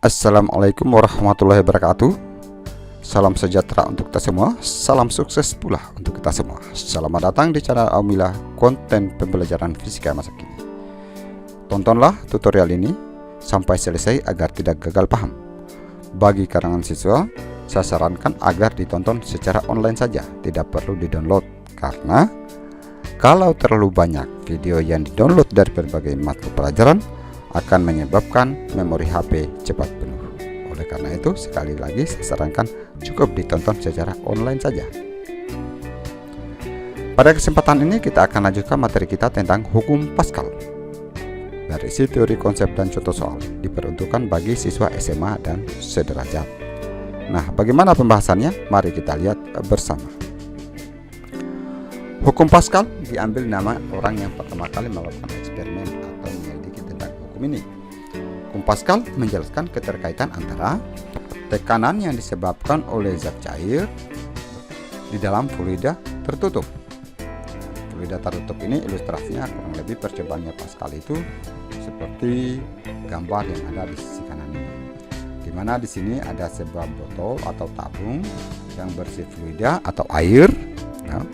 Assalamualaikum warahmatullahi wabarakatuh. Salam sejahtera untuk kita semua. Salam sukses pula untuk kita semua. Selamat datang di channel Aumilah, konten pembelajaran fisika masa kini. Tontonlah tutorial ini sampai selesai agar tidak gagal paham. Bagi kalangan siswa, saya sarankan agar ditonton secara online saja, tidak perlu di-download, karena kalau terlalu banyak video yang di-download dari berbagai mata pelajaran akan menyebabkan memori HP cepat penuh. Oleh karena itu, sekali lagi saya sarankan cukup ditonton secara online saja. Pada kesempatan ini kita akan lanjutkan materi kita tentang hukum Pascal. Berisi teori konsep dan contoh soal, diperuntukkan bagi siswa SMA dan sederajat. Nah, bagaimana pembahasannya? Mari kita lihat bersama. Hukum Pascal diambil nama orang yang pertama kali melakukan eksperimen atau menyelidiki tentang hukum ini. Hukum Pascal menjelaskan keterkaitan antara tekanan yang disebabkan oleh zat cair di dalam fluida tertutup. Fluida tertutup ini ilustrasinya kurang lebih percobaannya Pascal itu seperti gambar yang ada di sisi kanan ini. Di mana di sini ada sebuah botol atau tabung yang berisi fluida atau air. Nah,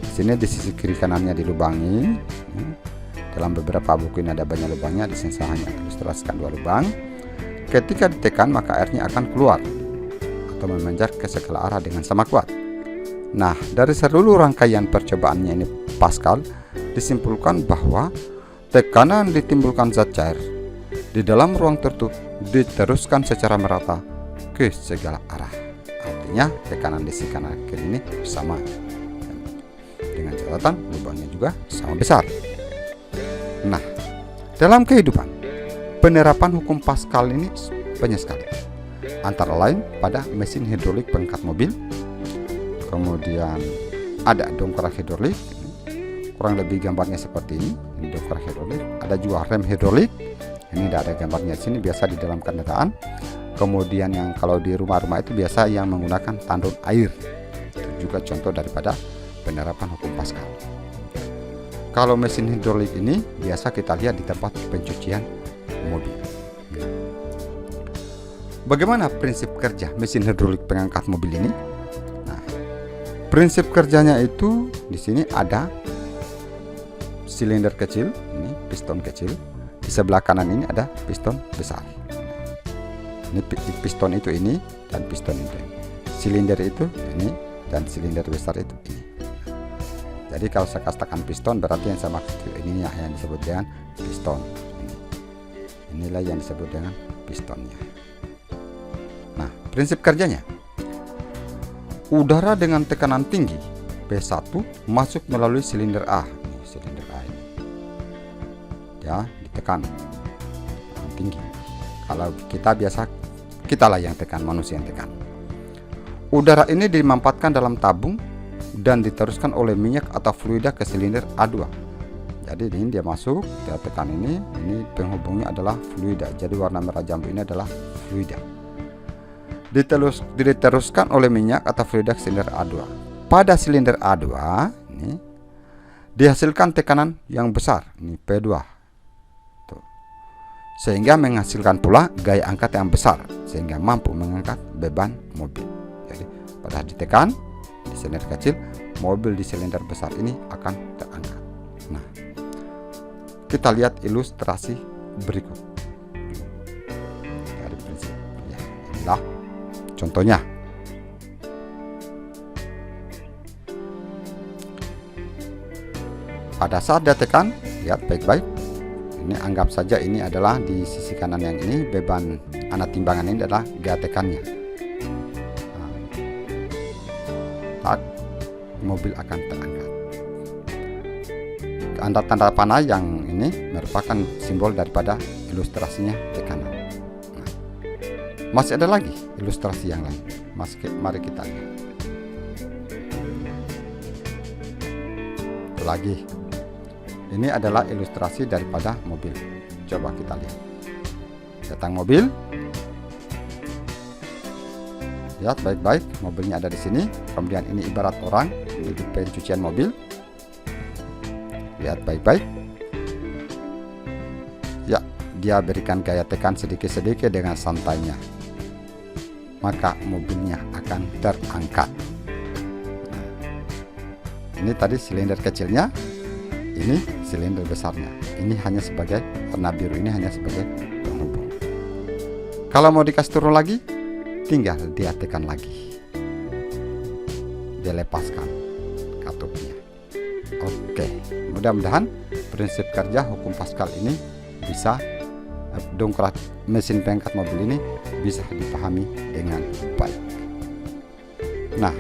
di sini di sisi kiri kanannya dilubangi. Dalam beberapa buku ini ada banyak lubangnya, di sini saya hanya ilustrasikan 2 lubang. Ketika ditekan maka airnya akan keluar atau memanjat ke segala arah dengan sama kuat. Nah, dari seluruh rangkaian percobaannya ini Pascal disimpulkan bahwa tekanan ditimbulkan zat cair di dalam ruang tertutup diteruskan secara merata ke segala arah. Artinya tekanan di sisi kanan kiri ini sama, dengan catatan lubangnya juga sama besar. Nah, dalam kehidupan, penerapan hukum Pascal ini banyak sekali. Antara lain pada mesin hidrolik pengangkat mobil, kemudian ada dongkrak hidrolik, kurang lebih gambarnya seperti ini dongkrak hidrolik. Ada juga rem hidrolik, ini tidak ada gambarnya di sini, biasa di dalam kendaraan. Kemudian yang kalau di rumah-rumah itu biasa yang menggunakan tandon air. Itu juga contoh daripada penerapan hukum Pascal. Kalau mesin hidrolik ini biasa kita lihat di tempat pencucian mobil. Bagaimana prinsip kerja mesin hidrolik pengangkat mobil ini? Nah, prinsip kerjanya itu di sini ada silinder kecil, ini piston kecil. Di sebelah kanan ini ada piston besar. Ini piston itu ini dan piston itu. Silinder itu ini dan silinder besar itu ini. Jadi kalau saya katakan piston berarti yang saya maksud ini yang disebut dengan piston. Inilah yang disebut dengan pistonnya. Nah, prinsip kerjanya, udara dengan tekanan tinggi P1 masuk melalui silinder A. Ini silinder A ini. Ya, ditekan tinggi. Kalau kitalah yang tekan, manusia yang tekan. Udara ini dimampatkan dalam tabung dan diteruskan oleh minyak atau fluida ke silinder A2. Jadi ini dia masuk, dia tekan ini penghubungnya adalah fluida. Jadi warna merah jambu ini adalah fluida. Diteruskan oleh minyak atau fluida ke silinder A2. Pada silinder A2 ini dihasilkan tekanan yang besar, ini P2. Tuh. Sehingga menghasilkan pula gaya angkat yang besar sehingga mampu mengangkat beban mobil. Jadi pada ditekan di silinder kecil, mobil di silinder besar ini akan terangkat. Nah, kita lihat ilustrasi berikut dari prinsip. Ya, inilah contohnya. Pada saat dia tekan, lihat baik-baik. Ini anggap saja ini adalah di sisi kanan yang ini beban anak timbangan ini adalah gaya tekannya. Mobil akan terangkat. Tanda-tanda panah yang ini merupakan simbol daripada ilustrasinya tekanan. Nah, masih ada lagi ilustrasi yang lain. Mari kita lihat. Itu lagi. Ini adalah ilustrasi daripada mobil. Coba kita lihat. Datang mobil. Lihat baik-baik, mobilnya ada di sini. Kemudian ini ibarat orang di pencucian mobil. Lihat baik-baik. Ya, dia berikan gaya tekan sedikit-sedikit dengan santainya, maka mobilnya akan terangkat. Ini tadi silinder kecilnya, ini silinder besarnya. Ini hanya sebagai, warna biru ini hanya sebagai penghubung. Kalau mau dikasih turun lagi, tinggal dia tekan lagi, dia lepaskan katupnya. Oke, mudah-mudahan prinsip kerja hukum Pascal ini bisa, dongkrak mesin pengangkat mobil ini bisa dipahami dengan baik. Nah,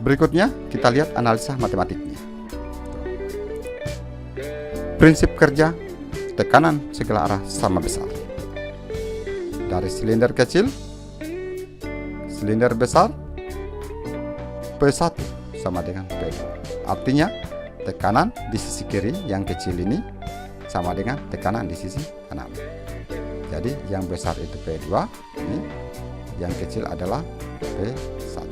berikutnya kita lihat analisa matematiknya. Prinsip kerja tekanan segala arah sama besar. Dari silinder kecil, silinder besar, P1 sama dengan P2. Artinya tekanan di sisi kiri yang kecil ini sama dengan tekanan di sisi kanan. Jadi yang besar itu P2, ini yang kecil adalah P1.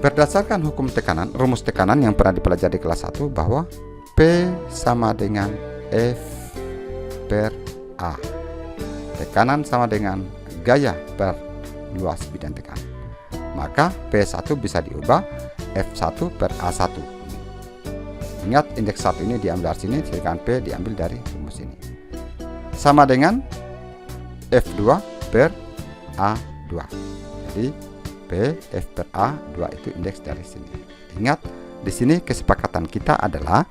Berdasarkan hukum tekanan, rumus tekanan yang pernah dipelajari kelas 1, bahwa P sama dengan F per A. Tekanan sama dengan gaya per luas bidang tekanan. Maka P1 bisa diubah F1 per A1. Ingat, indeks 1 ini diambil dari sini, sedangkan P diambil dari rumus ini. Sama dengan F2 per A2. Jadi P F per A2 itu indeks dari sini. Ingat, di sini kesepakatan kita adalah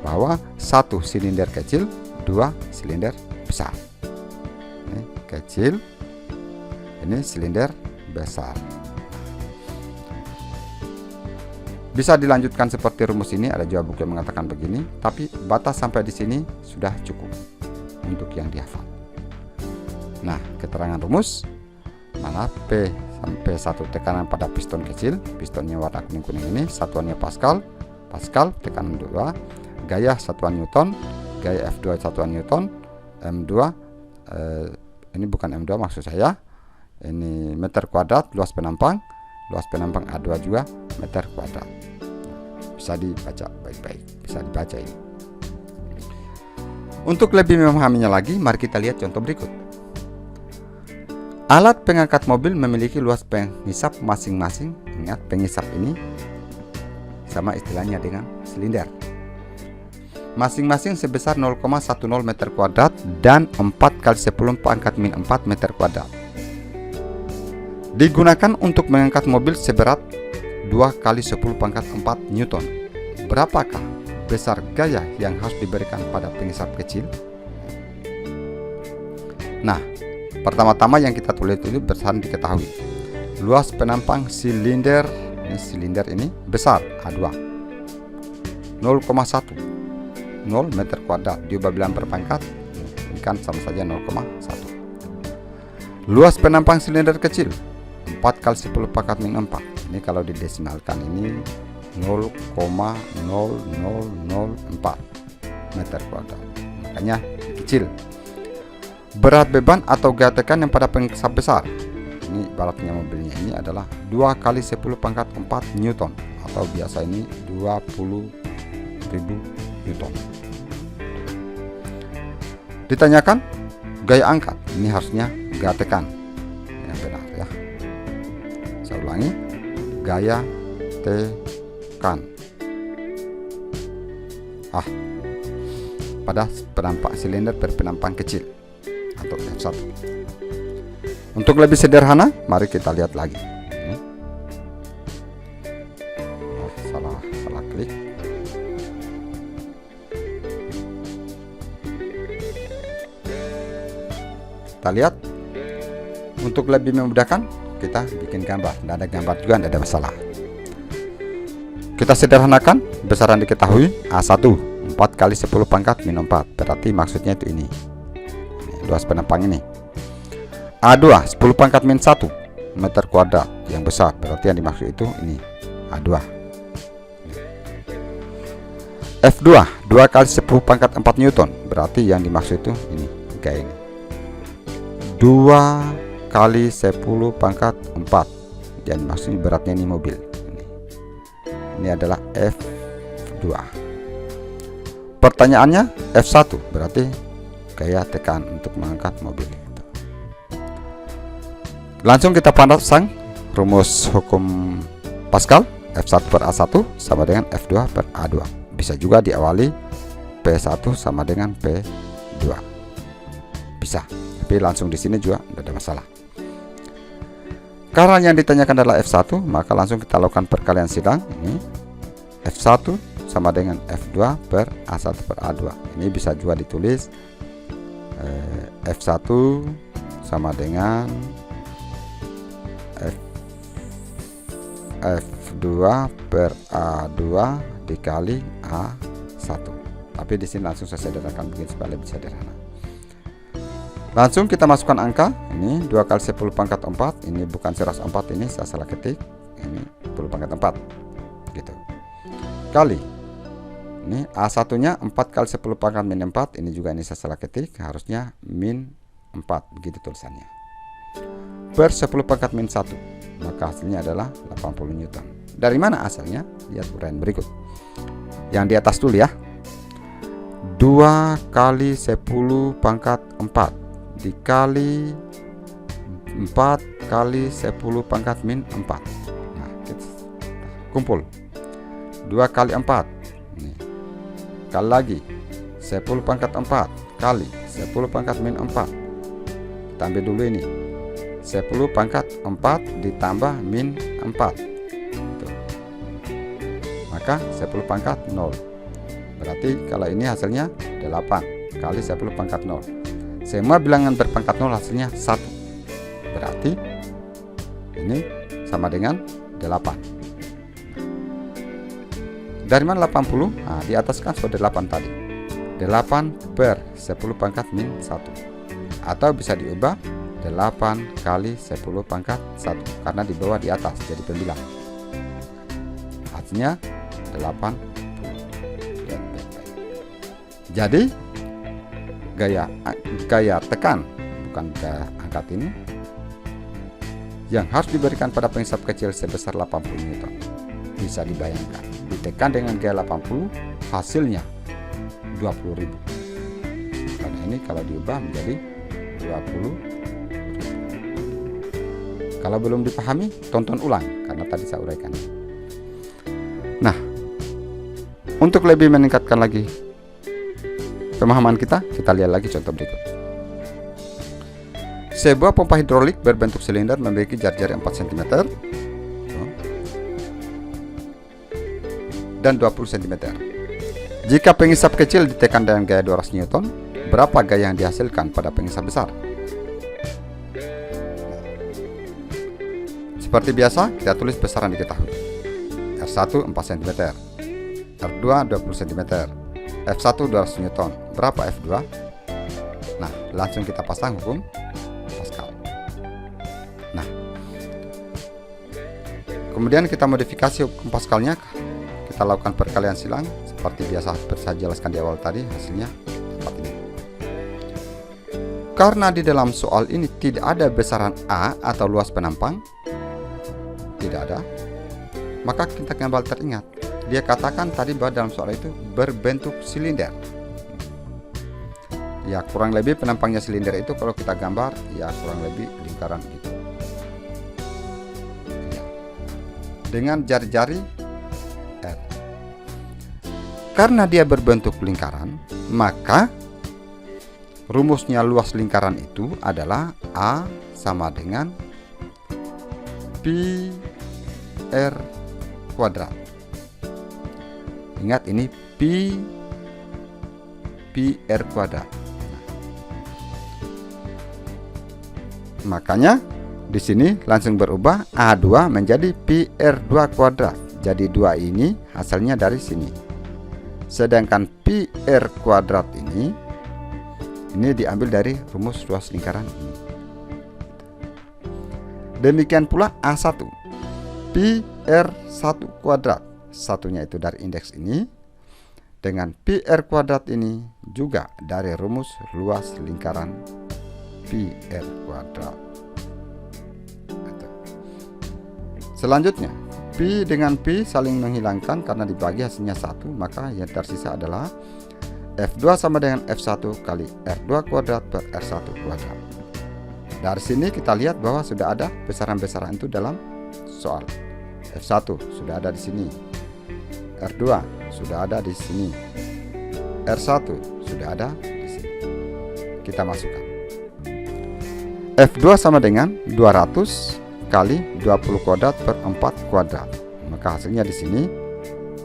bahwa satu silinder kecil, dua silinder besar. Ini kecil, ini silinder besar. Bisa dilanjutkan seperti rumus ini, ada juga buku yang mengatakan begini, tapi batas sampai di sini sudah cukup untuk yang dihafal. Nah, keterangan rumus, mana P sampai 1 tekanan pada piston kecil, pistonnya warna kuning-kuning ini, satuannya Pascal, Pascal tekanan 2, gaya satuan Newton, gaya F2 satuan Newton, M2, ini bukan M2 maksud saya, ini meter kuadrat, luas penampang A2 juga meter kuadrat. Bisa dibaca baik-baik, bisa dibaca ini. Untuk lebih memahaminya lagi, mari kita lihat contoh berikut. Alat pengangkat mobil memiliki luas pengisap masing-masing. Ingat, pengisap ini sama istilahnya dengan silinder. Masing-masing sebesar 0,10 meter kuadrat dan 4 kali 10 pangkat min 4 meter kuadrat. Digunakan untuk mengangkat mobil seberat 2 kali 10 pangkat 4 Newton. Berapakah besar gaya yang harus diberikan pada pengisap kecil? Nah, pertama-tama yang kita tulis itu berdasarkan diketahui. Luas penampang silinder, ini besar A2. 0,10 meter kuadrat diubah bilang berpangkat, ini kan sama saja 0,1. Luas penampang silinder kecil 4 kali 10 pangkat min 4. Ini kalau didesimalkan ini 0,0004 meter kuadrat. Makanya kecil. Berat beban atau gaya tekan yang pada pengisap besar, ini baratnya mobilnya ini adalah 2 kali 10 pangkat 4 Newton, atau biasa ini 20.000 Newton. Ditanyakan gaya angkat, ini harusnya gaya tekan yang benar ya. Saya ulangi, gaya tekan pada penampang silinder berpenampang kecil atau F1. Untuk lebih sederhana, mari kita lihat lagi. Salah klik. Kita lihat. Untuk lebih memudahkan, kita bikin gambar. Tidak ada gambar juga, tidak ada masalah. Kita sederhanakan, besaran diketahui A1 4 kali 10 pangkat min 4. Berarti maksudnya itu ini. Luas penampang ini. A2 10 pangkat min 1 meter kuadrat yang besar, berarti yang dimaksud itu ini A2. F2 2 kali 10 pangkat 4 Newton, berarti yang dimaksud itu ini kayak ini 2 kali 10 pangkat 4, yang dimaksud beratnya ini mobil ini. ini adalah F2. Pertanyaannya F1 berarti gaya tekan untuk mengangkat mobil. Langsung kita pasang rumus hukum Pascal. F1 per A1 sama dengan F2 per A2. Bisa juga diawali P1 sama dengan P2. Bisa, tapi langsung di sini juga tidak ada masalah. Karena yang ditanyakan adalah F1, maka langsung kita lakukan perkalian silang. Ini F1 sama dengan F2 per A1 per A2. Ini bisa juga ditulis F1 sama dengan F2 per A2 dikali A1. Tapi di sini langsung saya sederhanakan begini supaya lebih sederhana. Langsung kita masukkan angka. Ini 2 kali 10 pangkat 4. Ini bukan 104, ini saya salah ketik. Ini 10 pangkat 4 gitu. Kali ini A1 nya 4 kali 10 pangkat min 4. Ini juga ini saya salah ketik. Harusnya min 4, begitu tulisannya. Per 10 pangkat min 1. Maka hasilnya adalah 80 Newton. Dari mana asalnya? Lihat uraian berikut. Yang di atas dulu ya. 2 kali 10 pangkat 4 dikali 4 kali 10 pangkat min 4. Nah, kita kumpul 2 kali 4 ini. Kali lagi 10 pangkat 4 kali 10 pangkat min 4. Kita ambil dulu ini 10 pangkat 4 ditambah min 4. Tuh. Maka 10 pangkat 0. Berarti kalau ini hasilnya 8 kali 10 pangkat 0. Semua bilangan berpangkat 0 hasilnya 1. Berarti ini sama dengan 8. Dari mana 80? Nah, di atas kan sudah 8 tadi. 8 per 10 pangkat min 1. Atau bisa diubah 8 kali 10 pangkat 1. Karena di bawah di atas jadi pembilang. Hasilnya 80. Jadi gaya tekan, bukan gaya angkat ini, yang harus diberikan pada pengisap kecil sebesar 80 Newton. Bisa dibayangkan, ditekan dengan gaya 80, hasilnya 20.000. Karena ini kalau diubah menjadi 20.000. Kalau belum dipahami, tonton ulang karena tadi saya uraikan. Nah, untuk lebih meningkatkan lagi pemahaman kita lihat lagi contoh berikut. Sebuah pompa hidrolik berbentuk silinder memiliki jari-jari 4 cm dan 20 cm. Jika pengisap kecil ditekan dengan gaya 200 Newton, berapa gaya yang dihasilkan pada pengisap besar? Seperti biasa, kita tulis besaran diketahui. R1 4 cm, R2 20 cm, F1 200 Newton. Berapa F2? Nah, langsung kita pasang hukum Pascal. Nah, kemudian kita modifikasi hukum Pascalnya. Kita lakukan perkalian silang seperti biasa saya jelaskan di awal tadi. Hasilnya seperti ini. Karena di dalam soal ini tidak ada besaran A atau luas penampang, tidak ada, maka kita kembali teringat. Dia katakan tadi bahwa dalam soal itu berbentuk silinder. Ya, kurang lebih penampangnya silinder itu kalau kita gambar ya kurang lebih lingkaran gitu. Ya. Dengan jari-jari R. Karena dia berbentuk lingkaran, maka rumusnya luas lingkaran itu adalah A sama dengan pi R kuadrat. Ingat ini pi R kuadrat. Makanya di sini langsung berubah A2 menjadi pi R2 kuadrat. Jadi 2 ini hasilnya dari sini. Sedangkan pi R kuadrat ini diambil dari rumus luas lingkaran ini. Demikian pula A1 pi R1 kuadrat. Satunya itu dari indeks ini, dengan pi R kuadrat ini juga dari rumus luas lingkaran pi R kuadrat. Selanjutnya Pi dengan Pi saling menghilangkan karena dibagi hasilnya 1, maka yang tersisa adalah F2 sama dengan F1 kali R2 kuadrat per R1 kuadrat. Dari sini kita lihat bahwa sudah ada besaran-besaran itu dalam soal. F1 sudah ada di sini, R2 sudah ada di sini, R1 sudah ada di sini. Kita masukkan. F2 sama dengan 200 kali 20 kuadrat per 4 kuadrat. Maka hasilnya di sini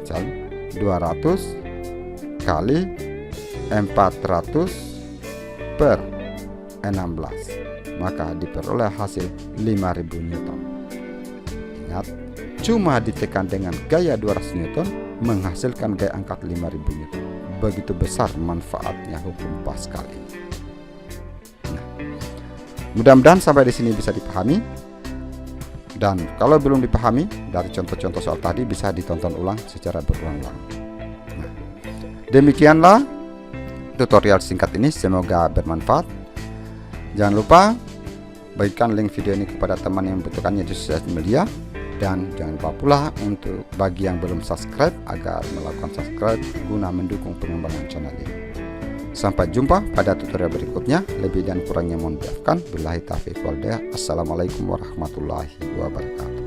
200 kali 400 per 16. Maka diperoleh hasil 5000 Newton. Ingat, cuma ditekan dengan gaya 200 Newton menghasilkan gaya angkat 5000 Newton. Begitu besar manfaatnya hukum Pascal ini. Nah, mudah-mudahan sampai di sini bisa dipahami. Dan kalau belum dipahami, dari contoh-contoh soal tadi bisa ditonton ulang secara berulang-ulang. Nah, demikianlah tutorial singkat ini, semoga bermanfaat. Jangan lupa bagikan link video ini kepada teman yang membutuhkannya di sosial media. Dan jangan lupa pula untuk bagi yang belum subscribe agar melakukan subscribe guna mendukung pengembangan channel ini. Sampai jumpa pada tutorial berikutnya. Lebih dan kurangnya mohon dimaafkan. Billahi taufiq wal hidayah. Assalamualaikum warahmatullahi wabarakatuh.